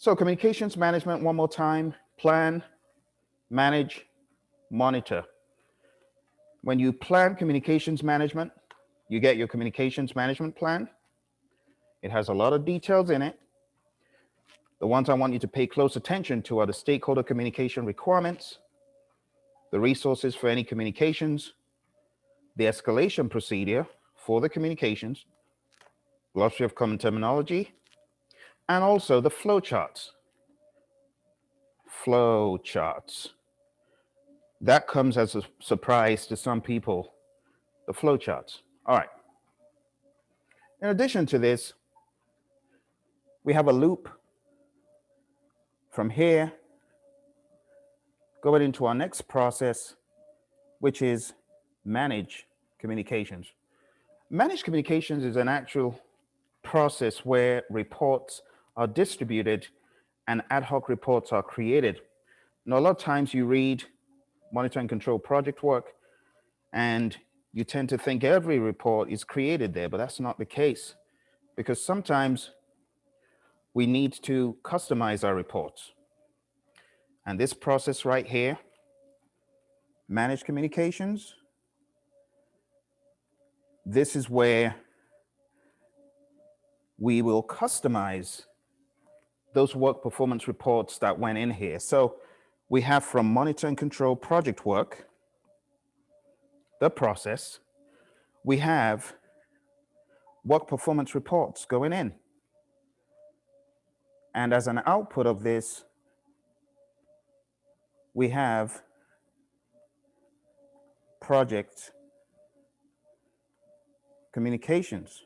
So communications management, one more time: plan, manage, monitor. When you plan communications management, you get your communications management plan. It has a lot of details in it. The ones I want you to pay close attention to are the stakeholder communication requirements, the resources for any communications, the escalation procedure for the communications, glossary of common terminology, and also the flow charts. Flow charts. That comes as a surprise to some people, the flow charts. All right. In addition to this, we have a loop from here going into our next process, which is manage communications. Managed communications is an actual process where reports are distributed and ad hoc reports are created. Now, a lot of times you read monitor and control project work and you tend to think every report is created there, but that's not the case, because sometimes we need to customize our reports. And this process right here, managed communications, this is where we will customize those work performance reports that went in here. So we have from monitor and control project work, the process, we have work performance reports going in. And as an output of this, we have project communications.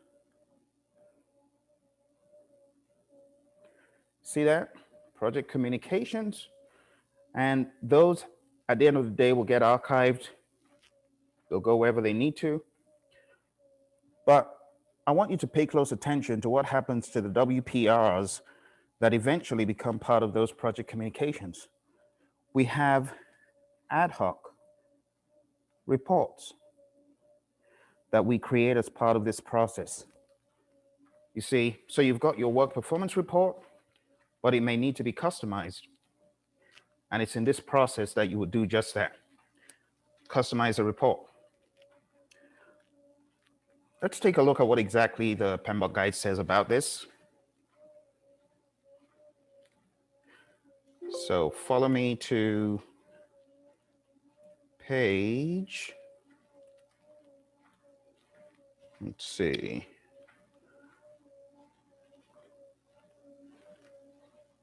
See that? Project communications. And those, at the end of the day, will get archived. They'll go wherever they need to. But I want you to pay close attention to what happens to the WPRs that eventually become part of those project communications. We have ad hoc reports that we create as part of this process. You see, so you've got your work performance report, but it may need to be customized. And it's in this process that you would do just that. Customize a report. Let's take a look at what exactly the PMBOK guide says about this. So follow me to page, let's see,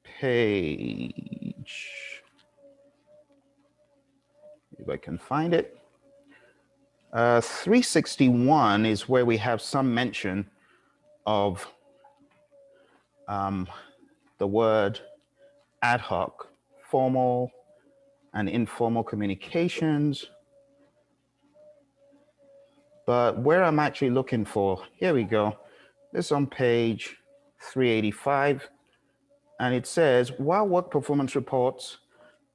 page, if I can find it. 361 is where we have some mention of the word ad hoc, formal and informal communications. But where I'm actually looking for, here we go. This is on page 385. And it says, while work performance reports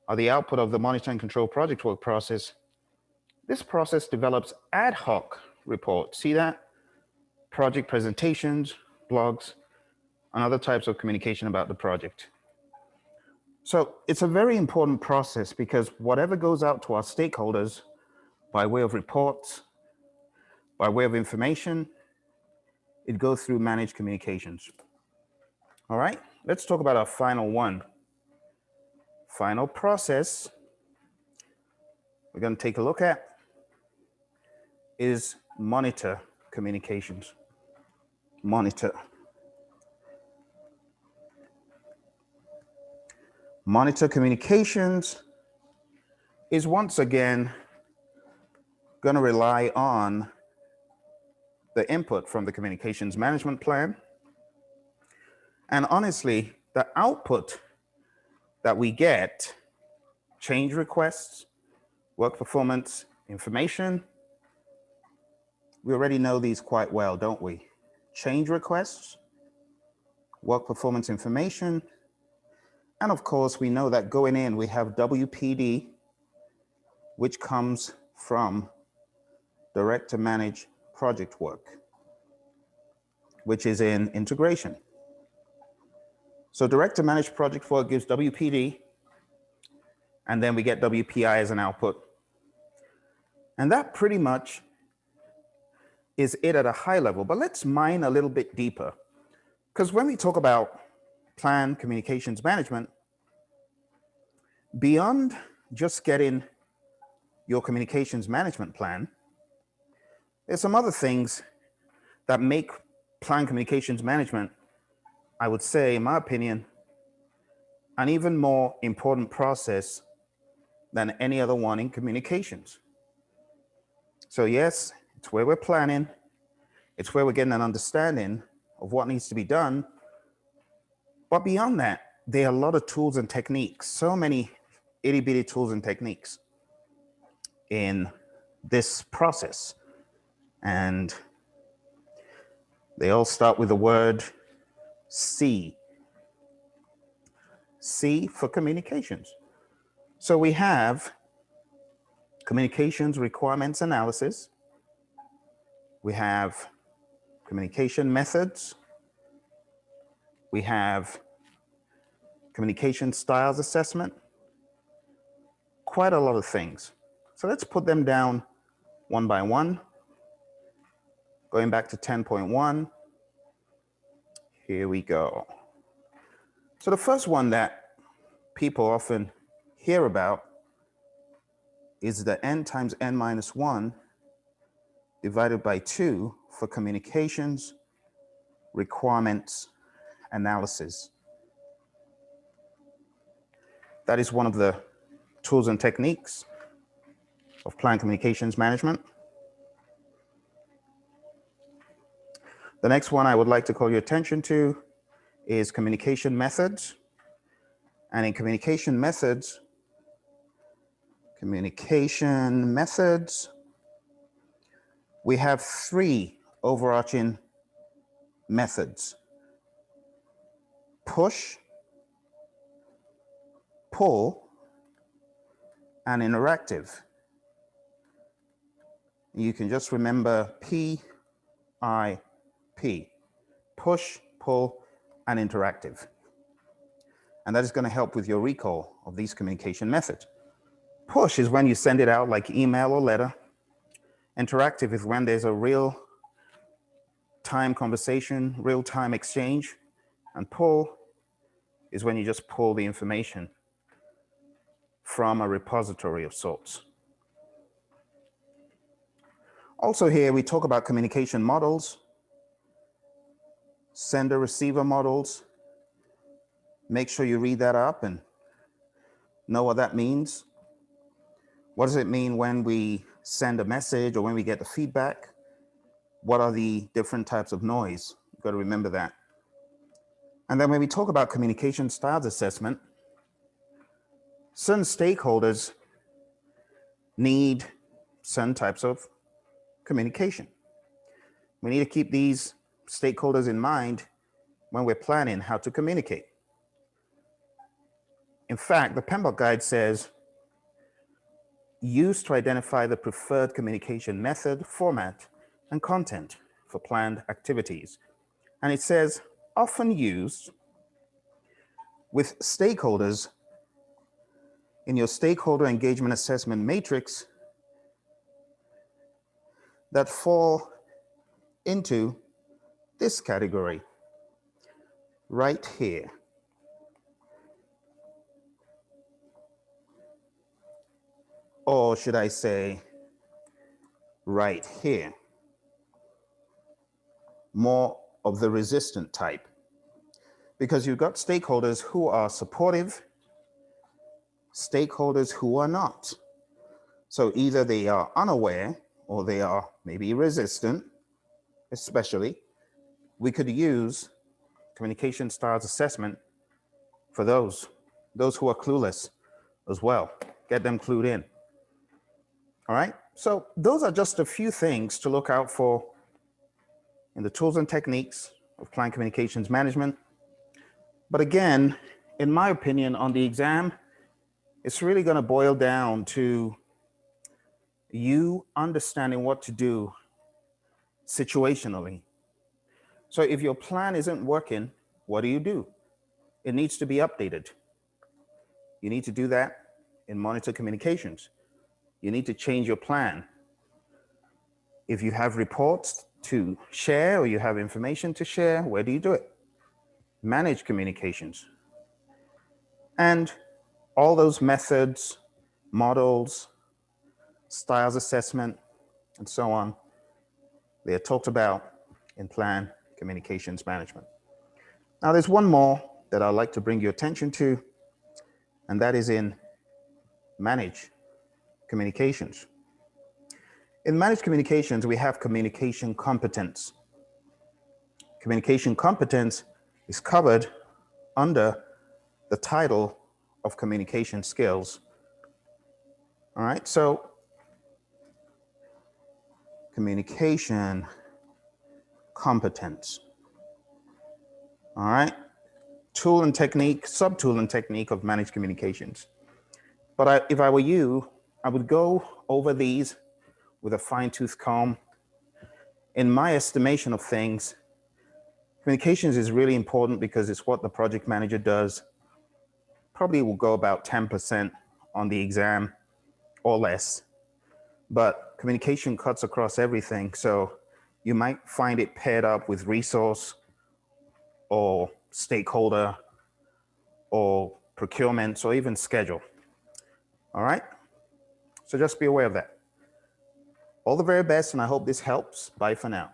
are the output of the monitor and control project work process, this process develops ad hoc reports. See that? Project presentations, blogs, and other types of communication about the project. So it's a very important process because whatever goes out to our stakeholders by way of reports, by way of information, it goes through managed communications. All right, let's talk about our final one. Final process we're going to take a look at is monitor communications. Monitor. Monitor communications is once again going to rely on the input from the communications management plan. And honestly, the output that we get, change requests, work performance information, we already know these quite well, don't we? Change requests, work performance information, and of course, we know that going in, we have WPD, which comes from direct to manage project work, which is in integration. So direct to manage project work gives WPD, and then we get WPI as an output. And that pretty much is it at a high level, but let's mine a little bit deeper. Because when we talk about plan communications management, beyond just getting your communications management plan, there's some other things that make plan communications management, I would say, in my opinion, an even more important process than any other one in communications. So yes, it's where we're planning, it's where we're getting an understanding of what needs to be done. But beyond that, there are a lot of tools and techniques, so many itty bitty tools and techniques in this process. And they all start with the word C. C for communications. So we have communications requirements analysis. We have communication methods. We have communication styles assessment. Quite a lot of things. So let's put them down one by one. Going back to 10.1. Here we go. So the first one that people often hear about is the n times n minus 1 divided by 2 for communications requirements analysis. That is one of the tools and techniques of plan communications management. The next one I would like to call your attention to is communication methods. And in communication methods, we have 3 overarching methods: push, pull, and interactive. You can just remember PIP, push, pull, and interactive. And that is going to help with your recall of these communication methods. Push is when you send it out like email or letter. Interactive is when there's a real-time conversation, real-time exchange. And pull is when you just pull the information from a repository of sorts. Also here, we talk about communication models, sender-receiver models. Make sure you read that up and know what that means. What does it mean when we send a message or when we get the feedback? What are the different types of noise? You've got to remember that. And then when we talk about communication styles assessment, certain stakeholders need certain types of communication. We need to keep these stakeholders in mind when we're planning how to communicate. In fact, the PMP guide says, used to identify the preferred communication method, format, and content for planned activities. And it says, often used with stakeholders in your stakeholder engagement assessment matrix that fall into this category right here. Or should I say right here? More of the resistant type. Because you've got stakeholders who are supportive, stakeholders who are not. So either they are unaware or they are maybe resistant, especially. We could use communication styles assessment for those who are clueless as well. Get them clued in. All right, so those are just a few things to look out for in the tools and techniques of plan communications management. But again, in my opinion, on the exam, it's really going to boil down to you understanding what to do situationally. So if your plan isn't working, what do you do? it needs to be updated. You need to do that in monitor communications. You need to change your plan. If you have reports to share or you have information to share, where do you do it? Manage communications. And all those methods, models, styles assessment, and so on, they are talked about in plan communications management. Now, there's one more that I'd like to bring your attention to, and that is in manage communications. In managed communications, we have communication competence. Communication competence is covered under the title of communication skills. All right, so communication competence. All right, tool and technique, sub-tool and technique of managed communications. But if I were you, I would go over these with a fine-tooth comb. In my estimation of things, communications is really important because it's what the project manager does. Probably will go about 10% on the exam or less. But communication cuts across everything. So you might find it paired up with resource or stakeholder or procurement or even schedule. All right? So just be aware of that. All the very best, and I hope this helps. Bye for now.